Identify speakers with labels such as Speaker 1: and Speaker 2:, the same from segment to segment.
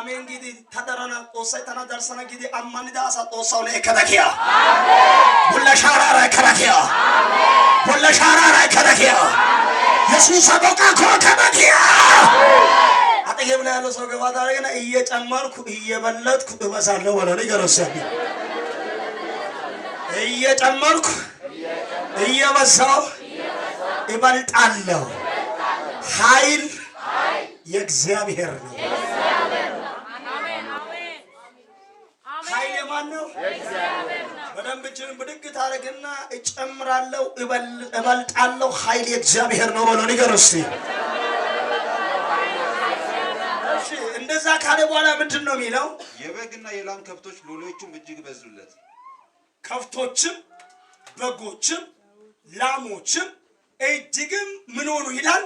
Speaker 1: አሜን ጊዜ ተደረና ጦሳይ ተናደርሰና ጊዜ አማን ዳሳ ጦሳው ላይ ከበኪያ ሁለሻራራ ከበኪያ ሁለሻራራ ከበኪያ ኢየሱስ አቦካ ከበኪያ አጠገብ ላይ ያለው ሰው ገባ ታረገና እየጨመርኩ እየበለጥኩ እበሳለሁ ወለ ነገርሰኝ እየጨመርኩ እየበሳው እበልጣለሁ ኃይል የእግዚአብሔር ነው አሜን አሜን ኃይል የማን ነው የእግዚአብሔር ነው በደንብ እጅን ብድግ ታረግና እጨምራለሁ እበልጣለሁ ኃይል የእግዚአብሔር ነው ወለ ነገርሰኝ እንደዛ ካለ በኋላ ምንድነው የሚለው
Speaker 2: የበግና የላም ከብቶች ሎሎቹም እጅግ በዙለት
Speaker 1: ከብቶችም በጎችም ላሞችም እጅግም ምን ሆኑ ይላል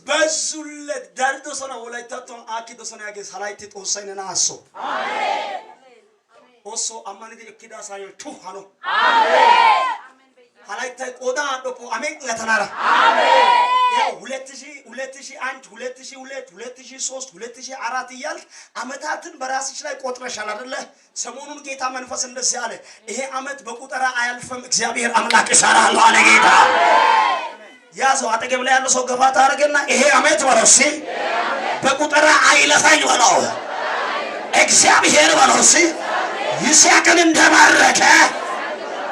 Speaker 1: በዙለት ዳርዶ ሰና ወላይታቶ አኪዶ ሰና ያገ ሰላይት ጦሰይነና አሶ አሜን ኦሶ አማንዲ እኪዳ ሳዮ ቱሃኖ አሜን ሀላይታይ ቆዳ አዶፖ አሜን ለተናራ አሜን ያው 2001 2002 2003 2004 ይያል አመታትን በራስሽ ላይ ቆጥረሻል አይደለ ሰሞኑን ጌታ መንፈስ እንደዚህ አለ ይሄ አመት በቁጠራ አያልፈም እግዚአብሔር አምላክ ይሰራል አለ ጌታ ያዘው አጠገብ ላይ ያለው ሰው ገፋታ አረጋና ይሄ አመት ወረሲ በቁጠራ አይለፋኝ ወለው እግዚአብሔር ወረሲ ይስሐቅን እንደባረከ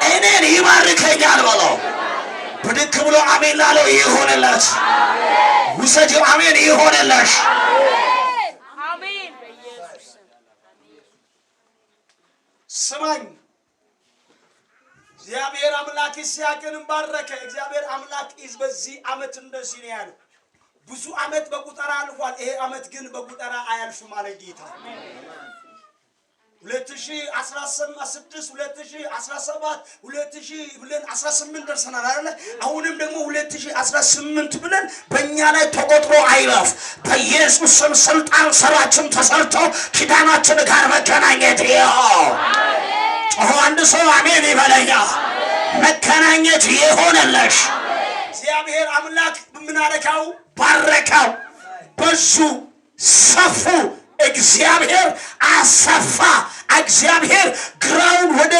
Speaker 1: እኔን ይባርከኛል ወለው ብድክ ብሎ አሜን ላለው ይሆንለት አሜን ውሰጂው አሜን ይሆንልሽ አሜን አሜን በኢየሱስ ስማኝ እግዚአብሔር አምላክ ይስሐቅን ባረከ እግዚአብሔር አምላክ በዚህ አመት እንደዚህ ነው ያለው ብዙ አመት በቁጠራ አልፏል ይሄ አመት ግን በቁጠራ አያልፍም አለ ጌታ አሜን 2016 2017 2000 ብለን 18 ደርሰናል አይደል አሁንም ደግሞ 2018 ብለን በእኛ ላይ ተቆጥሮ አይለፍ በኢየሱስ ስም ስልጣን ስራችን ተሰርቶ ኪዳናችን ጋር መገናኘት ይሁን አሜን አንድ ሰው አሜን ይበለኛ መገናኘት ይሆንልሽ እግዚአብሔር አምላክ ምን አረካው ባረካው በሱ ሰፉ እግዚአብሔር አሰፋ እግዚአብሔር ግራውን ወደ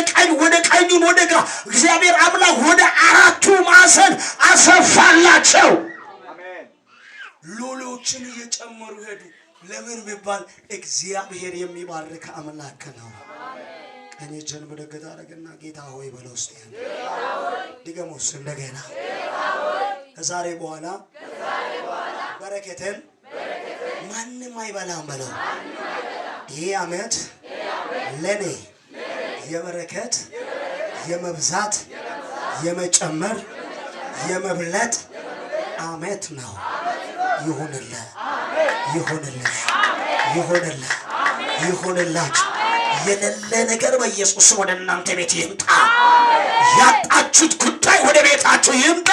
Speaker 1: ቀኙን ወደ ግራ እግዚአብሔር አምላክ ወደ አራቱ ማዕዘን አሰፋላቸው አሜን ሎሎችን እየጨመሩ ሄዱ ለምን ቢባል እግዚአብሔር የሚባርክ አምላክ ነው አሜን ቀኝ እጅን በደገታ አረጋና ጌታ ሆይ በለው እስቲ ጌታ ሆይ ድገሙስ እንደገና ጌታ ሆይ ከዛሬ በኋላ በረከትን ማንም አይበላም በለው ይሄ አመት ለኔ የበረከት የመብዛት የመጨመር የመብለጥ አመት ነው ይሁንልህ ይሁንልሽ ይሁንልህ ይሁንላችሁ የሌለ ነገር በኢየሱስ ወደ እናንተ ቤት ይምጣ ያጣችሁት ጉዳይ ወደ ቤታችሁ ይምጣ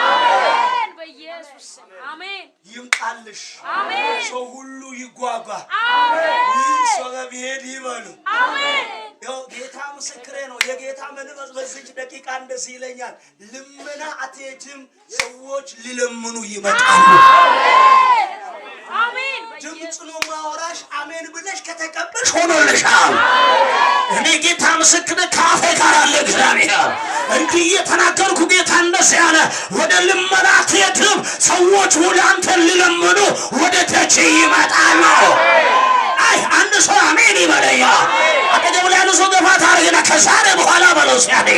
Speaker 1: አሜን በኢየሱስ አሜን ይምጣልሽ አሜን ሰው ሁሉ ይጓጓ አሜን ሰው በሄድ ይበሉ አሜን ያው ጌታ ምስክሬ ነው የጌታ መንፈስ በዚህ ደቂቃ እንደዚህ ይለኛል ልመና አትሄጂም ሰዎች ሊለምኑ ይመጣሉ አሜን አሜን ድምጽ ነው ማወራሽ አሜን ብለሽ ከተቀበልሽ ሆኖልሻል እኔ ጌታ ምስክሬ ካፌ ጋር አለ እግዚአብሔር እንዲህ የተናገርኩ ጌታ እንደዚህ ያለ ወደ ልመና አትሄጂም ሰዎች ወደ አንተ ሊለምኑ ወደ ደጅ ይመጣሉ አይ አንድ ሰው አሜን ይበለኛ አጠገብ ላይ ያለው ሰው ገፋታ አረጋና ከዛሬ በኋላ በለው ሲያኔ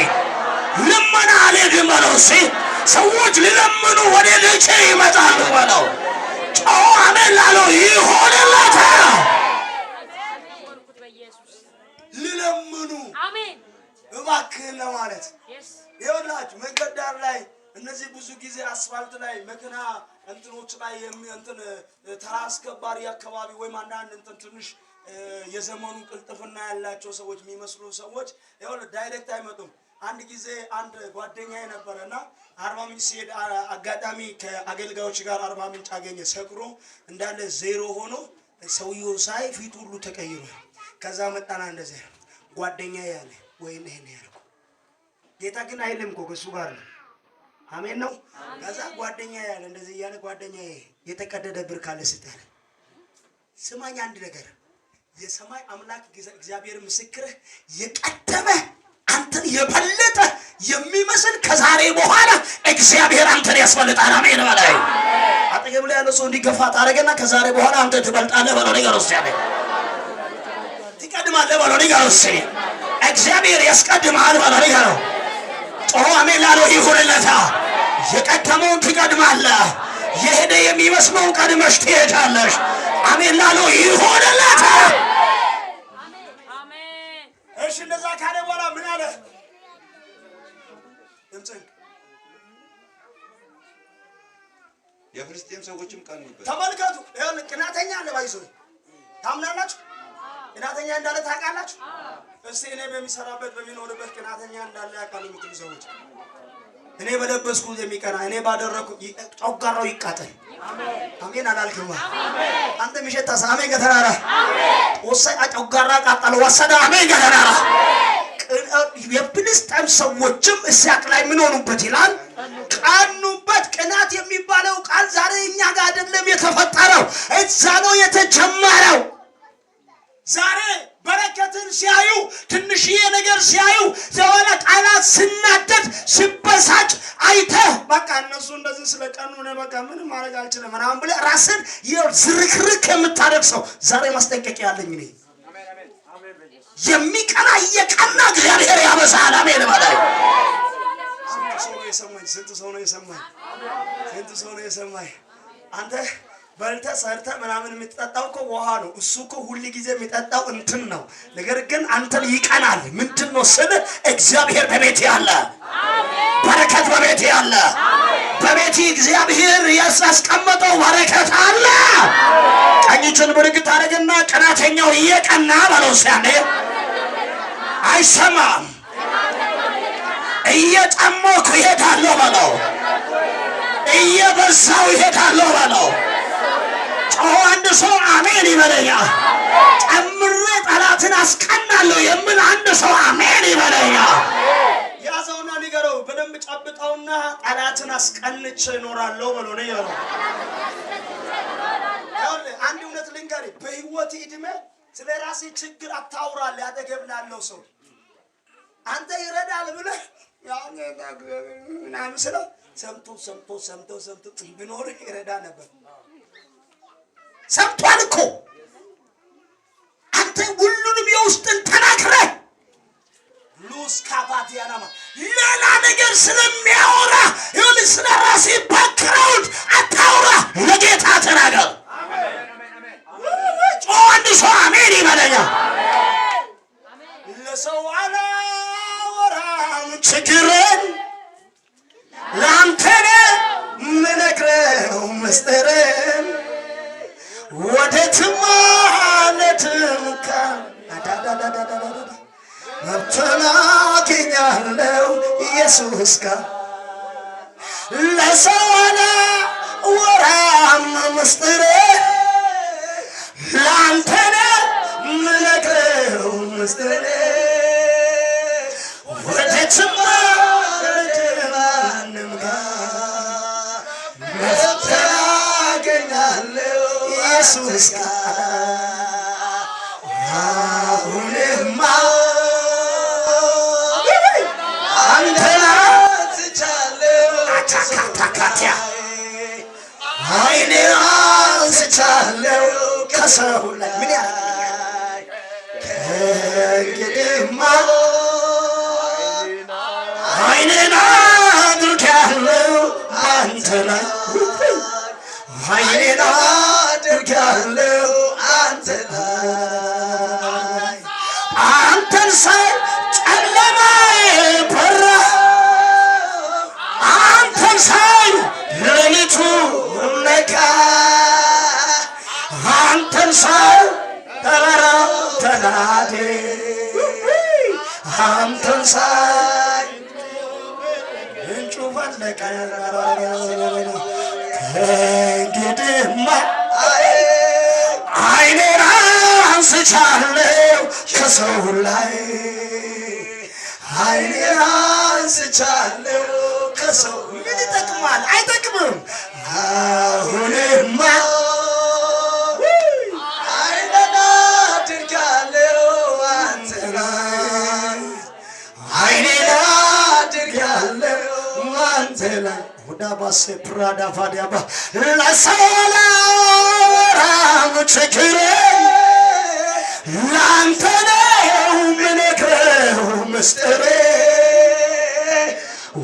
Speaker 1: ልመና አልሄድም በለው ሰዎች ሊለምኑ ወደ ልጄ ይመጣሉ በለው አሜን ላለው ይሆንለታል ሊለምኑ አሜን እባክህ ለማለት ይኸውላችሁ መንገድ ዳር ላይ እነዚህ ብዙ ጊዜ አስፋልት ላይ መኪና እንትኖች ላይ እንትን ተራ አስከባሪ አካባቢ ወይም አንዳንድ እንትን ትንሽ የዘመኑ ቅልጥፍና ያላቸው ሰዎች የሚመስሉ ሰዎች ይኸውልህ ዳይሬክት አይመጡም አንድ ጊዜ አንድ ጓደኛዬ ነበርና አርባ ምንጭ ሲሄድ አጋጣሚ ከአገልጋዮች ጋር አርባ ምንጭ አገኘ ሰክሮ እንዳለ ዜሮ ሆኖ ሰውየው ሳይ ፊቱ ሁሉ ተቀይሯል ከዛ መጣና እንደዚህ ጓደኛዬ ያለ ወይኔ እኔ ያልኩ ጌታ ግን አይልም እኮ ከሱ ጋር ነው አሜን ነው ከዛ ጓደኛዬ ያለ እንደዚህ ያለ ጓደኛዬ የተቀደደ ብር ካለ ስጠኝ ስማኝ አንድ ነገር የሰማይ አምላክ እግዚአብሔር ምስክርህ የቀደመ አንተን የበለጠ የሚመስል ከዛሬ በኋላ እግዚአብሔር አንተን ያስፈልጣል። አሜን በላይ አጠገብ ላይ ያለው ሰው እንዲገፋ ታረጋና ከዛሬ በኋላ አንተ ትበልጣለህ በለው። ነገር ውስጥ ያለ ትቀድማለህ በለው። ነገር ውስጥ እግዚአብሔር ያስቀድማል በለው። ነገር ነው ጮህ አሜን ላለው ይሁንለታ። የቀደመውን ትቀድማለህ። የሄደ የሚመስለውን ቀድመሽ ትሄጃለሽ። አሜን ላለው ይሁንለታ። እሺ እንደዛ ካለ በኋላ ምን አለ?
Speaker 2: የፍልስጤም ሰዎችም ቀኑበት።
Speaker 1: ተመልከቱ። ይሄን ቅናተኛ አለ ባይዞ ታምናላችሁ? ቅናተኛ እንዳለ ታውቃላችሁ? እስቲ እኔ በሚሰራበት በሚኖርበት ቅናተኛ እንዳለ ያውቃሉ የምትሉ ሰዎች እኔ በለበስኩት የሚቀና እኔ ባደረኩ ጨጓራው ይቃጠል። አሜን አላልክም? አንተ ምሽታ አሜን ገተራራ ወሰይ ጨጓራ ቃጠለ ወሰደ። አሜን ገተራራ የፍልስጤም ሰዎችም እስያቅ ላይ ምን ሆኑበት ይላል? ቀኑበት። ቅናት የሚባለው ቃል ዛሬ እኛ ጋር አይደለም የተፈጠረው፣ እዛ ነው የተጀመረው። ዛሬ በረከትን ሲያዩ ትንሽዬ ነገር ሲያዩ ዘወለ ቃላት ስናደድ ሲበሳጭ አይተህ በቃ እነሱ እንደዚህ ስለቀኑ ነው በቃ ምንም ማድረግ አልችልም ምናምን ብለህ ራስን ዝርክርክ የምታደርግ ሰው ዛሬ ማስጠንቀቂያ ያለኝ እኔ የሚቀና እየቀና እግዚአብሔር ያበዛል። አሜን በላይ ስንት ሰው ነው የሰማኝ? አንተ በልተህ ሰርተህ ምናምን የምትጠጣው እኮ ውሃ ነው። እሱ እኮ ሁሉ ጊዜ የሚጠጣው እንትን ነው። ነገር ግን አንተን ይቀናል። ምንድን ነው ስል እግዚአብሔር በቤት ያለ በረከት በቤት ያለ በቤት እግዚአብሔር ያስቀመጠው በረከት አለ። ቀኝችን ብርግት አድርግና ቀናተኛው እየቀና በለው ሲያኔ አይሰማም። እየጠሞኩ ይሄዳለሁ በለው። እየበዛው ይሄዳለሁ በለው። አንድ ሰው አሜን ይበለኛ። ጨምሬ ጠላትን አስቀናለሁ የምን አንድ ሰው አሜን ይበለኛ። ያዘውና ንገረው በደንብ ጨብጠውና ጠላትን አስቀንቼ እኖራለሁ በለው ነው ያለው። አንድ እውነት ልንገርህ፣ በህይወት እድሜ ስለ ራሴ ችግር አታውራል። ያጠገብ ላለው ሰው አንተ ይረዳል ብለህ ያኔ ምናምን ስለው ሰምቶ ቢኖር ይረዳ ነበር። ሰምቷል እኮ አንተ ሁሉንም የውስጥን ተናግረህ ሉስ ካባቲያናማ ሌላ ነገር ስለሚያወራ ይሁን ስለ ራሴ ባክግራውንድ አታውራ። ለጌታ ተናገር። አንድ ሰው አሜን ይበለኛ። ለሰው አላወራም ችግርን ለአንተ ምነግረው ምስጢርን ወደትም ማለትም መብትን አገኛለሁ ኢየሱስ ጋር ለሰው አላወራም ምስጢርን ለአንተ ምነግረው ምስጢርን ወደትም ማለትም መብትን አገኛለሁ ኢየሱስ ጋር አሁንማ አንተን አንስቻለሁ አታካታካቲያ አይኔን አንስቻለሁ ከሰው ላይ ምን ያደርግልኛል? ከእንግዲህማ አይኔን አድርጌያለሁ አንተ ላይ አይኔን አድርጌያለሁ አንተ ላይ አንተን ሳይ ጨለማዬ በራ አንተን ሳይ ሌሊቱ ነጋ አንተን ሳይ ተራራው ተናደ አንተን ሳይ ምንጩ ፈለቀ ከእንግዲህማ አይኔን አንስቻለሁ ከሰው ላይ አይኔን አንስቻለሁ ከሰው ምን ይጠቅማል? አይጠቅምም። አሁንማ አይኔን አድርጌ ባሴ ፕራዳ ፋዲያባ ለሰላም ችግሬ ላንተ ነው ምነግረው ምስጢሬ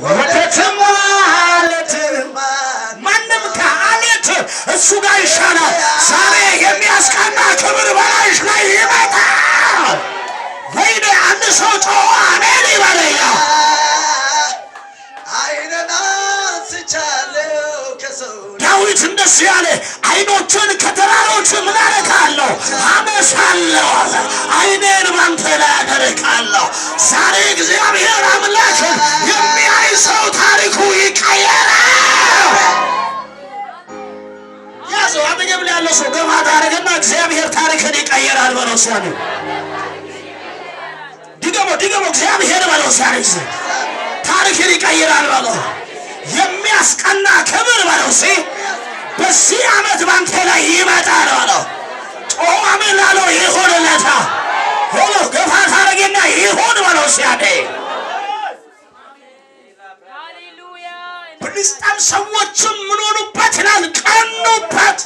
Speaker 1: ወተትማ አለትማ ማንም ከአለት እሱ ጋር ይሻላል። ዛሬ የሚያስቀና ክብር በላይሽ ላይ ይመጣል። ወይኔ አንድ ሰው ጮኸ አሜን ይበለኛ። አይነና ስቻለው ከሰው ዳዊት እንደዚህ ያለ አይኖችን ከተራሮች ምን አደርጋለሁ አነሳለሁ አለ። አይኔን ባንተ ላይ አደርጋለሁ። ዛሬ እግዚአብሔር አምላክ የሚያይ ሰው ታሪኩ ይቀየራል። ያዘው አጠገብ ላይ ያለው ሰው ገባ ታሪክና እግዚአብሔር ታሪክን ይቀየራል በለው ሲያኔ ድገሞ እግዚአብሔር በለው ሲያኔ ታሪክን ይቀየራል በለው። የሚያስቀና ክብር በለው ሲ በዚህ ዓመት ባንተ ላይ ይመጣል በለው። ጮአሜን ላለው ይሁንለታ ሆኖ ገፋ ታረጊና ይሁን በለው ሲያኔ ፍልስጤም ሰዎችም ምን ሆኑበት ይላል? ቀኑበት።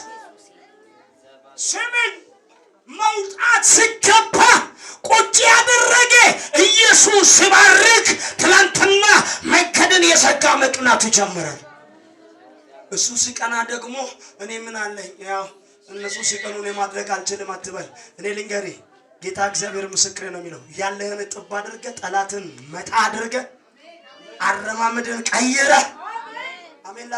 Speaker 1: ስምን መውጣት ሲገባ ቁጭ ያደረገ ኢየሱስ ሲባርክ ትላንትና መንገድን የዘጋ መቅናት ይጀምራል። እሱ ሲቀና ደግሞ እኔ ምን አለኝ? ያው እነሱ ሲቀኑ እኔ ማድረግ አልችልም አትበል። እኔ ልንገሪ ጌታ እግዚአብሔር ምስክሬ ነው የሚለው ያለህን ጥብ አድርገህ ጠላትን መታ አድርገህ አረማመድን ቀይረህ አሜን።